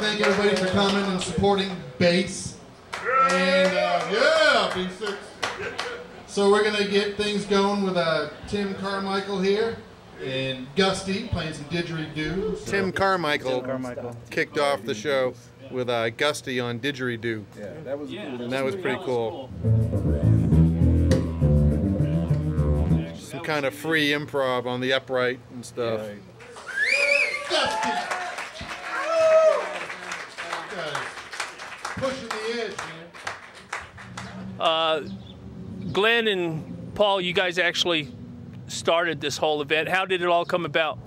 thank everybody for coming and supporting bass. And yeah, B6. So we're gonna get things going with Tim Carmichael here and Gusty playing some didgeridoo. So. Tim Carmichael kicked off the show with Gusty on didgeridoo. Yeah, that was cool. And that was pretty cool. Some kind of free improv on the upright and stuff. Gusty! Pushing the edge, man. Glenn and Paul, you guys actually started this whole event. How did it all come about?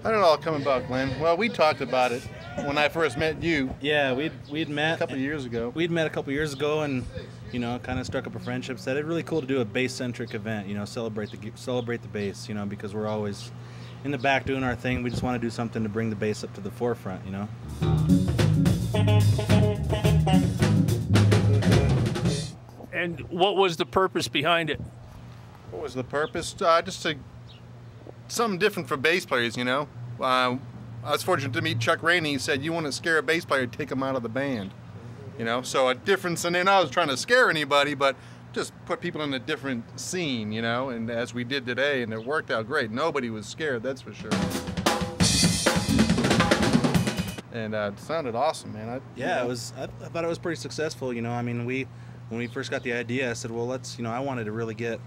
How did it all come about, Glenn? Well, we talked about it when I first met you. Yeah, we'd met a couple of years ago. We'd met a couple of years ago, and you know, kind of struck up a friendship. Said it'd really cool to do a bass-centric event. You know, celebrate the bass. You know, because we're always in the back doing our thing. We just want to do something to bring the bass up to the forefront. You know. And what was the purpose behind it? What was the purpose? Just something different for bass players, you know. I was fortunate to meet Chuck Rainey. He said, "You want to scare a bass player, take him out of the band." You know, so a difference, and then I was trying to scare anybody, but just put people in a different scene, you know, and as we did today, and it worked out great. Nobody was scared, that's for sure. And it sounded awesome, man. I thought it was pretty successful, you know. I mean, when we first got the idea, I said, well, let's, you know, I wanted to really get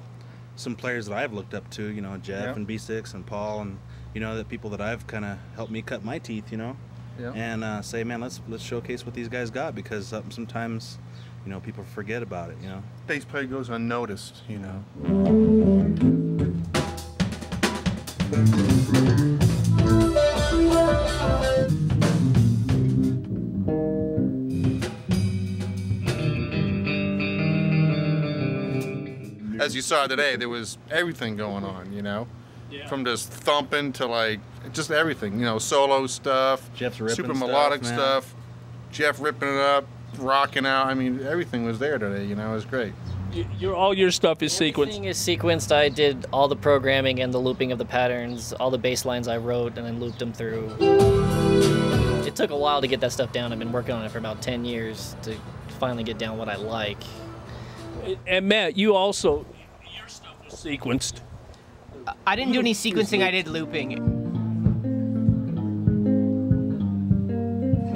some players that I've looked up to, you know, Jeff and B6 and Paul, and, you know, the people that I've kind of helped me cut my teeth, you know, and say, man, let's showcase what these guys got, because sometimes, you know, people forget about it, you know. Bass player goes unnoticed, you know. As you saw today, there was everything going on, you know, from just thumping to like just everything, you know, solo stuff, Jeff's ripping super melodic stuff, stuff, Jeff ripping it up, rocking out. I mean, everything was there today, you know. It was great. All your stuff is sequenced. Everything is sequenced. I did all the programming and the looping of the patterns, all the bass lines I wrote and then looped them through. It took a while to get that stuff down. I've been working on it for about 10 years to finally get down what I like. And Matt, you also, your stuff was sequenced. I didn't do any sequencing, I did looping.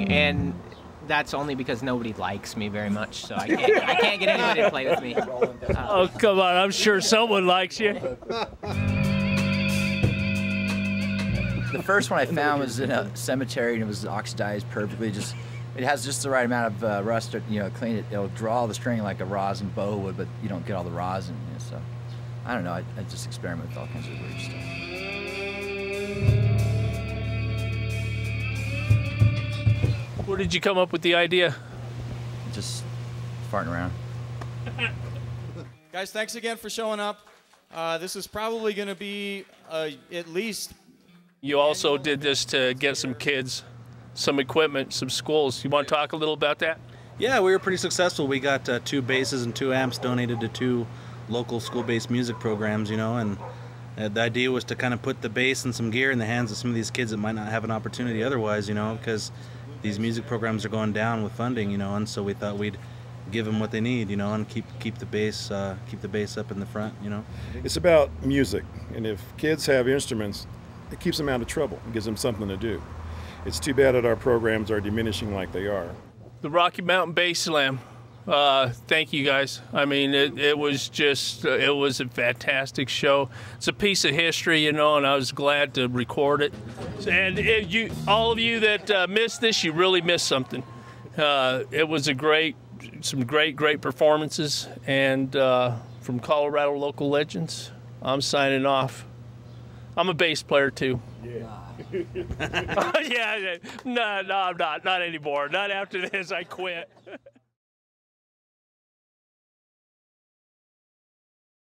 And that's only because nobody likes me very much, so I can't get anybody to play with me. Oh, come on, I'm sure someone likes you. The first one I found was in a cemetery, and it was oxidized perfectly. It has just the right amount of rust to, you know, clean it. It'll draw the string like a rosin bow would, but you don't get all the rosin. You know, so I don't know. I just experiment with all kinds of weird stuff. Where did you come up with the idea? Just farting around. Guys, thanks again for showing up. This is probably going to be at least. You also did this to get some kids some equipment, some schools. You want to talk a little about that? Yeah, we were pretty successful. We got 2 basses and 2 amps donated to 2 local school-based music programs, you know, and the idea was to kind of put the bass and some gear in the hands of some of these kids that might not have an opportunity otherwise, you know, because these music programs are going down with funding, you know, and so we thought we'd give them what they need, you know, and keep the bass up in the front, you know. It's about music, and if kids have instruments, it keeps them out of trouble. It gives them something to do. It's too bad that our programs are diminishing like they are. The Rocky Mountain Bass Slam. Thank you guys. I mean, it was a fantastic show. It's a piece of history, you know, and I was glad to record it. And all of you that missed this, you really missed something. It was some great performances, and from Colorado Local Legends, I'm signing off. I'm a bass player too. Yeah. Yeah, no, I'm not anymore. Not after this. I quit.